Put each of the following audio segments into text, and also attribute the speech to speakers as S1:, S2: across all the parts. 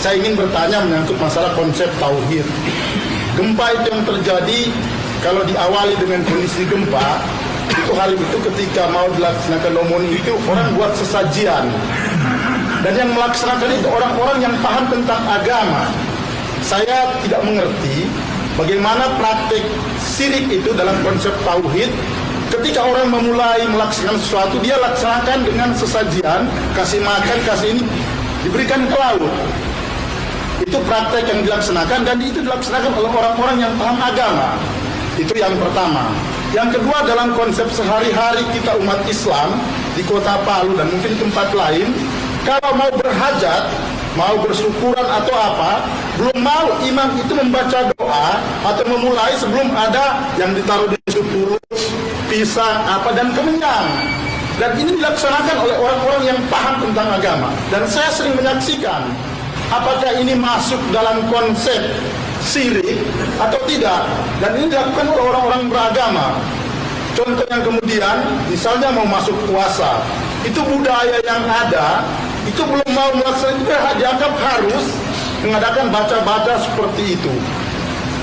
S1: Saya ingin bertanya menyangkut masalah konsep tauhid. Gempa itu yang terjadi, kalau diawali dengan kondisi gempa, itu hari itu ketika mau dilaksanakan nomoni itu orang buat sesajian. Dan yang melaksanakan itu orang-orang yang paham tentang agama. Saya tidak mengerti bagaimana praktik syirik itu dalam konsep tauhid. Ketika orang memulai melaksanakan sesuatu, dia laksanakan dengan sesajian, kasih makan, kasih ini, diberikan ke laut. Itu praktek yang dilaksanakan dan itu dilaksanakan oleh orang-orang yang paham agama. Itu yang pertama. Yang kedua, dalam konsep sehari-hari kita umat Islam di kota Palu dan mungkin tempat lain, kalau mau berhajat, mau bersyukuran atau apa, belum mau imam itu membaca doa atau memulai sebelum ada yang ditaruh di sepuluh, pisang, apa dan kemenyan. Dan ini dilaksanakan oleh orang-orang yang paham tentang agama. Dan saya sering menyaksikan, apakah ini masuk dalam konsep syirik atau tidak. Dan ini dilakukan oleh orang-orang beragama. Contoh yang kemudian, misalnya mau masuk puasa, itu budaya yang ada, itu belum mau melaksanakan, itu dianggap harus mengadakan baca-baca seperti itu.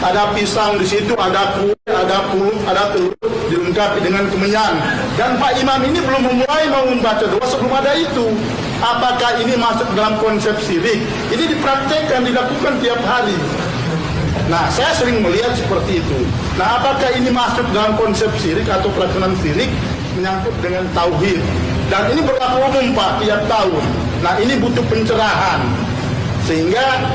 S1: Ada pisang di situ, ada kue, ada pulut, ada telur, dilengkapi dengan kemenyan. Dan Pak Imam ini belum memulai mau membaca doa sebelum ada itu. Apakah ini masuk dalam konsep syirik? Ini dipraktekkan, dilakukan tiap hari. Nah, saya sering melihat seperti itu. Nah, apakah ini masuk dalam konsep syirik atau pelaksanaan syirik menyangkut dengan tauhid? Dan ini berlaku umum Pak, tiap tahun. Nah, ini butuh pencerahan. Sehingga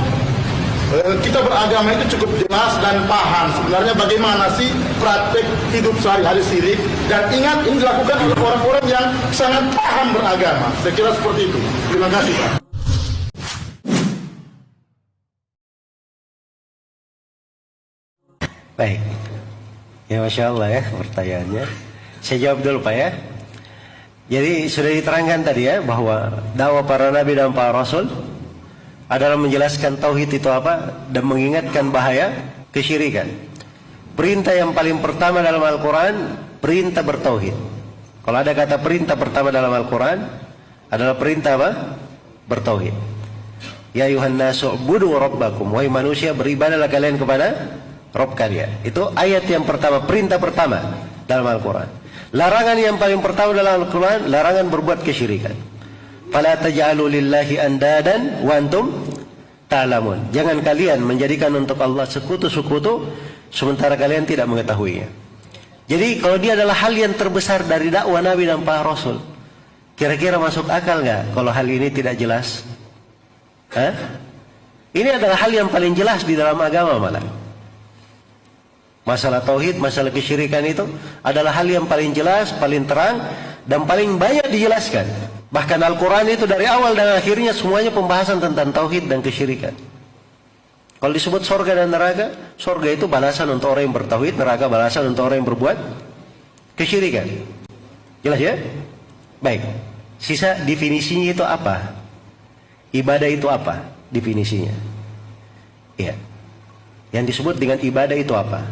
S1: kita beragama itu cukup jelas dan paham sebenarnya bagaimana sih praktek hidup sehari-hari syirik. Dan ingat, ini dilakukan oleh orang-orang yang sangat paham beragama. Saya kira seperti itu. Terima kasih Pak.
S2: Baik, ya Masya Allah ya pertanyaannya. Saya jawab dulu Pak ya. Jadi sudah diterangkan tadi ya bahwa dakwah para nabi dan para rasul adalah menjelaskan tauhid itu apa dan mengingatkan bahaya kesyirikan. Perintah yang paling pertama dalam Al-Quran, perintah bertauhid. Kalau ada kata perintah pertama dalam Al-Quran adalah perintah apa? Bertauhid. Ya ayuhan nasu ubudu rabbakum, wahai manusia beribadahlah kalian kepada Rob kalian. Itu ayat yang pertama, perintah pertama dalam Al-Quran. Larangan yang paling pertama dalam Al-Quran, larangan berbuat kesyirikan. Fala taj'alu lillahi andadan wa antum ta'lamun. Jangan kalian menjadikan untuk Allah sekutu-sekutu sementara kalian tidak mengetahuinya. Jadi kalau dia adalah hal yang terbesar dari dakwah Nabi dan para Rasul, kira-kira masuk akal nggak kalau hal ini tidak jelas? Hah? Ini adalah hal yang paling jelas di dalam agama malah. Masalah tauhid, masalah kesyirikan itu adalah hal yang paling jelas, paling terang, dan paling banyak dijelaskan. Bahkan Al-Quran itu dari awal dan akhirnya semuanya pembahasan tentang tauhid dan kesyirikan. Kalau disebut surga dan neraka, surga itu balasan untuk orang yang bertauhid, neraka balasan untuk orang yang berbuat kesyirikan. Jelas ya? Baik. Sisa definisinya itu apa? Ibadah itu apa? Definisinya. Iya. Yang disebut dengan ibadah itu apa?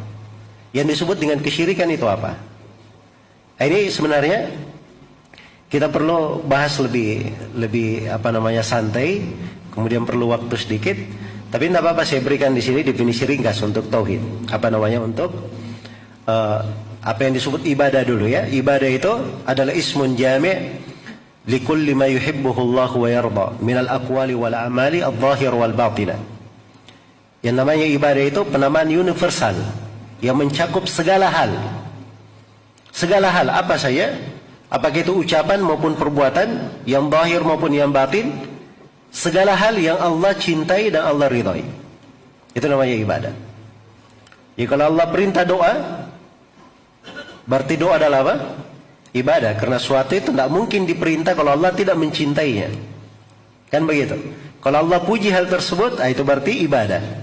S2: Yang disebut dengan kesyirikan itu apa? Ini sebenarnya kita perlu bahas lebih santai, kemudian perlu waktu sedikit. Tapi tidak apa-apa, saya berikan di sini definisi ringkas untuk tauhid. Untuk apa yang disebut ibadah dulu ya. Ibadah itu adalah ismun jami' likulli ma yuhibbuhu Allah wa yarda minal aqwali wal a'mali adh-dhahir wal batinah. Yang namanya ibadah itu penamaan universal yang mencakup segala hal. Segala hal apa saja? Apakah itu ucapan maupun perbuatan, yang zahir maupun yang batin, segala hal yang Allah cintai dan Allah ridhai. Itu namanya ibadah. Jadi kalau Allah perintah doa, berarti doa adalah apa? Ibadah. Karena suatu itu tidak mungkin diperintah kalau Allah tidak mencintainya. Kan begitu. Kalau Allah puji hal tersebut, itu berarti ibadah.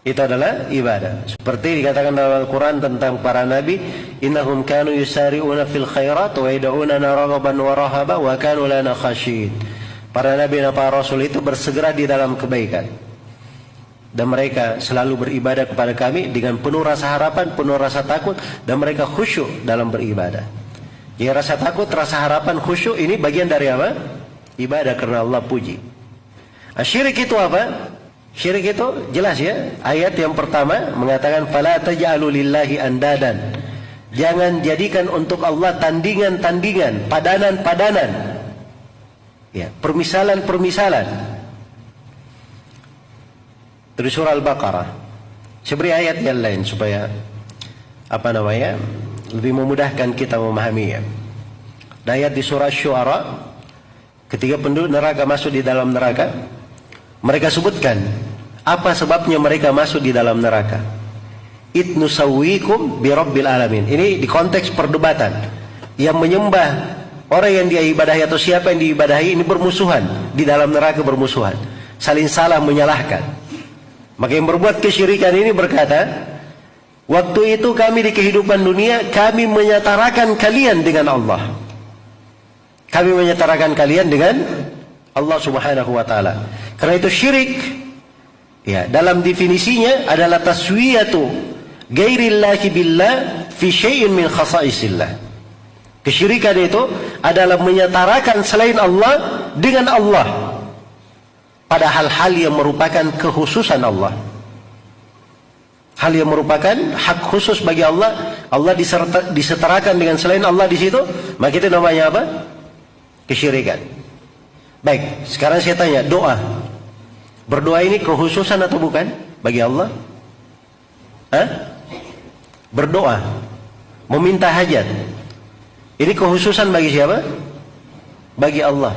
S2: Itu adalah ibadah. Seperti dikatakan dalam Al-Quran tentang para nabi, innahum kanu yusari'una fil khairat wa yad'unana raghaban wa rahaba wa kanu lana khasyin. Para nabi dan para rasul itu bersegera di dalam kebaikan, dan mereka selalu beribadah kepada kami dengan penuh rasa harapan, penuh rasa takut, dan mereka khusyuk dalam beribadah. Jadi rasa takut, rasa harapan, khusyuk ini bagian dari apa? Ibadah, karena Allah puji. Syirik itu apa? Syirik itu jelas ya. Ayat yang pertama mengatakan fala taj'alu lillahi andadan. Jangan jadikan untuk Allah tandingan-tandingan, padanan-padanan. Ya, permisalan-permisalan. Dari surah Al-Baqarah. Saya beri ayat yang lain supaya lebih memudahkan kita memahaminya. Ayat di surah Syu'ara, ketika penduduk neraka masuk di dalam neraka, mereka sebutkan apa sebabnya mereka masuk di dalam neraka. Itnusawwikum birabbil alamin. Ini di konteks perdebatan. Yang menyembah orang yang dia ibadahi atau siapa yang diibadahi ini bermusuhan, di dalam neraka bermusuhan, saling salah menyalahkan. Maka yang berbuat kesyirikan ini berkata, waktu itu kami di kehidupan dunia, kami menyetarakan kalian dengan Allah. Kami menyetarakan kalian dengan Allah Subhanahu wa taala. Karena itu syirik ya, dalam definisinya adalah taswiyatu ghairillahi billah fi syai'in min khasaisillah. Kesyirikan itu adalah menyetarakan selain Allah dengan Allah pada hal-hal yang merupakan kekhususan Allah. Hal yang merupakan hak khusus bagi Allah, Allah disetarakan dengan selain Allah di situ, maka itu namanya apa? Kesyirikan. Baik, sekarang saya tanya, doa. Berdoa ini kekhususan atau bukan bagi Allah? Berdoa, meminta hajat, ini kekhususan bagi siapa? Bagi Allah.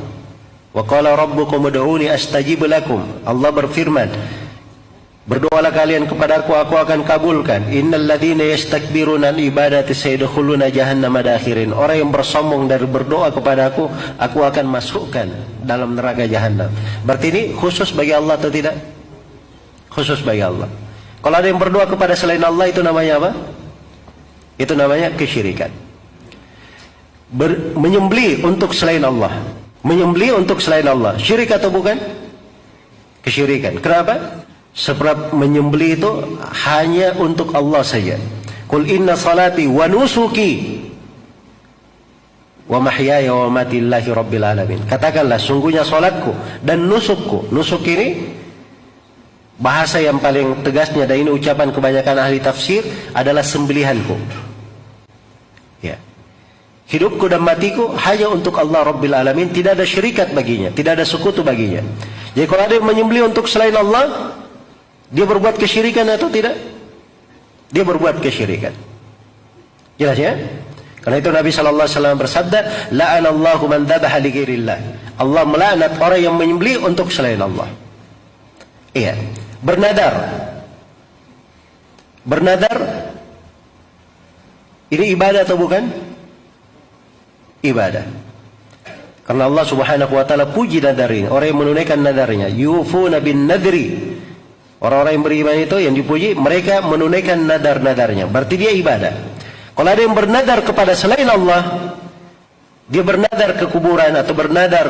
S2: Wa qala rabbukum ud'uni astajib lakum. Allah berfirman, berdoalah kalian kepadaku, aku akan kabulkan. Innal ladzina yastakbiruna an ibadati sayadkhuluna jahannama dakhirin. Orang yang bersombong dari berdoa kepadaku, aku akan masukkan dalam neraka jahanam. Berarti ini khusus bagi Allah atau tidak? Khusus bagi Allah. Kalau ada yang berdoa kepada selain Allah, itu namanya apa? Itu namanya kesyirikan. Menyembelih untuk selain Allah. Menyembelih untuk selain Allah. Syirik atau bukan? Kesyirikan. Kenapa? Sebab menyembelih itu hanya untuk Allah saja. Qul inna salati wa nusuki wa mahyaya wa mamati lillahi rabbil alamin. Katakanlah, sungguhnya salatku dan nusukku. Nusuk ini bahasa yang paling tegasnya, dan ini ucapan kebanyakan ahli tafsir, adalah sembelihanku. Ya. Hidupku dan matiku hanya untuk Allah Rabbil Alamin, tidak ada syirikat baginya, tidak ada sekutu baginya. Jadi kalau ada yang menyembelih untuk selain Allah, dia berbuat kesyirikan atau tidak? Dia berbuat kesyirikan. Jelas ya? Karena itu Nabi SAW bersabda, la'anallahu man dhabaha li ghairillah. Allah melaknat orang yang menyembelih untuk selain Allah. Iya. Bernadar. Bernadar ini ibadah atau bukan? Ibadah. Karena Allah Subhanahu wa taala puji nadar ini, orang yang menunaikan nadarnya, yufuna bin nadri. Orang-orang yang beriman itu yang dipuji, mereka menunaikan nadar-nadarnya. Berarti dia ibadah. Kalau ada yang bernadar kepada selain Allah, dia bernadar ke kuburan atau bernadar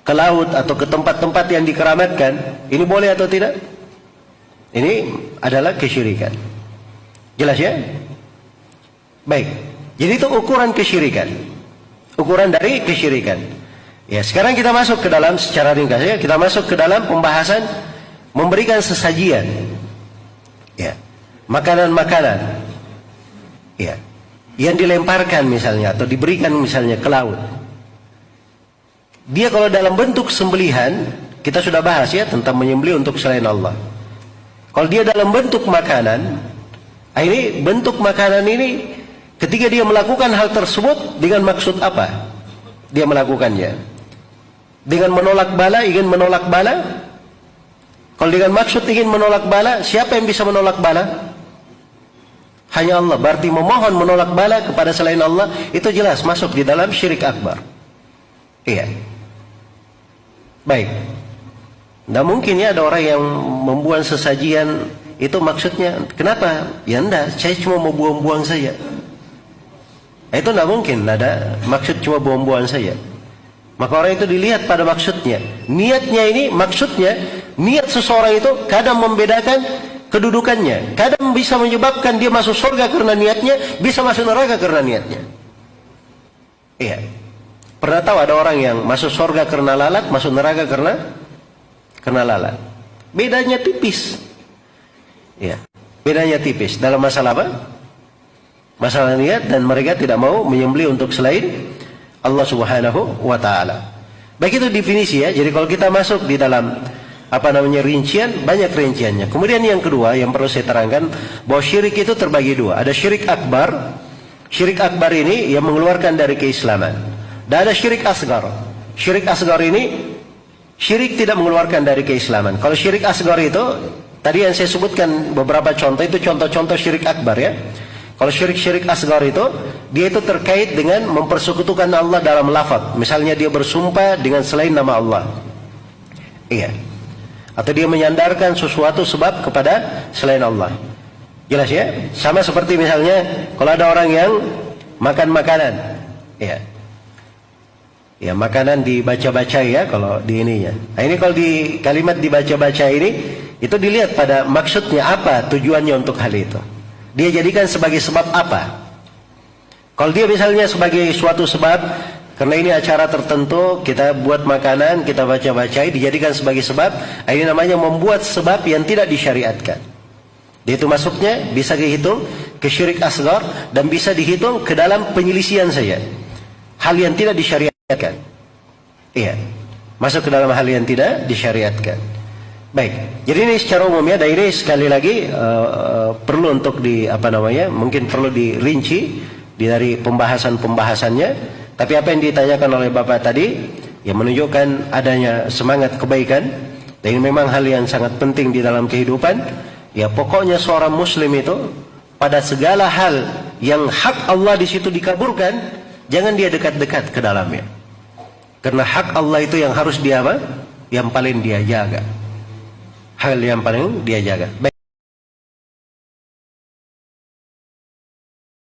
S2: ke laut atau ke tempat-tempat yang dikeramatkan, ini boleh atau tidak? Ini adalah kesyirikan. Jelas ya? Baik. Jadi itu ukuran kesyirikan. Ukuran dari kesyirikan. Ya, sekarang kita masuk ke dalam, secara ringkas ya, kita masuk ke dalam pembahasan memberikan sesajian. Ya. Makanan-makanan. Ya. Yang dilemparkan misalnya atau diberikan misalnya ke laut. Dia kalau dalam bentuk sembelihan, kita sudah bahas ya tentang menyembelih untuk selain Allah. Kalau dia dalam bentuk makanan, ini bentuk makanan ini ketika dia melakukan hal tersebut dengan maksud apa? Dia melakukannya dengan menolak bala, ingin menolak bala. Kalau dengan maksud ingin menolak bala, siapa yang bisa menolak bala? Hanya Allah. Berarti memohon menolak bala kepada selain Allah, itu jelas masuk di dalam syirik akbar. Iya. Baik. Tidak mungkin ya ada orang yang membuang sesajian itu maksudnya, kenapa? Ya enggak, saya cuma mau buang-buang saja. Itu tidak mungkin, ada maksud cuma buang-buang saja. Maka orang itu dilihat pada maksudnya. Niatnya ini, maksudnya, niat seseorang itu kadang membedakan kedudukannya. Kadang bisa menyebabkan dia masuk surga karena niatnya, bisa masuk neraka karena niatnya. Iya. Pernah tahu ada orang yang masuk surga karena lalat, masuk neraka kena lalat. Bedanya tipis. Ya, bedanya tipis dalam masalah apa? Masalah niat, dan mereka tidak mau menyembelih untuk selain Allah Subhanahu wa taala. Baik, itu definisi ya. Jadi kalau kita masuk di dalam rincian, banyak rinciannya. Kemudian yang kedua yang perlu saya terangkan, bahwa syirik itu terbagi dua. Ada syirik akbar. Syirik akbar ini yang mengeluarkan dari keislaman. Dan ada syirik asgar. Syirik asgar ini syirik tidak mengeluarkan dari keislaman. Kalau syirik asgar itu, tadi yang saya sebutkan beberapa contoh, itu contoh-contoh syirik akbar ya. Kalau syirik-syirik asgar itu, dia itu terkait dengan mempersekutukan Allah dalam lafaz. Misalnya dia bersumpah dengan selain nama Allah. Iya. Atau dia menyandarkan sesuatu sebab kepada selain Allah. Jelas ya? Sama seperti misalnya kalau ada orang yang makan makanan, ya, ya makanan dibaca-baca ya kalau di ininya. Nah ini kalau di kalimat dibaca-baca ini, itu dilihat pada maksudnya apa, tujuannya untuk hal itu. Dia jadikan sebagai sebab apa? Kalau dia misalnya sebagai suatu sebab, karena ini acara tertentu, kita buat makanan, kita baca-bacai, dijadikan sebagai sebab, ini namanya membuat sebab yang tidak disyariatkan. Dia itu masuknya bisa dihitung ke syirik asgar, dan bisa dihitung ke dalam penyelisihan saja. Hal yang tidak disyariatkan. Iya. Masuk ke dalam hal yang tidak disyariatkan. Baik. Jadi ini secara umum ya, dan ini sekali lagi perlu untuk mungkin perlu dirinci dari pembahasan-pembahasannya. Tapi apa yang ditanyakan oleh Bapak tadi, yang menunjukkan adanya semangat kebaikan, dan ini memang hal yang sangat penting di dalam kehidupan. Ya pokoknya seorang muslim itu pada segala hal yang hak Allah di situ dikaburkan, jangan dia dekat-dekat ke dalamnya. Karena hak Allah itu yang harus dia yang paling dia jaga. Hal yang paling dia jaga.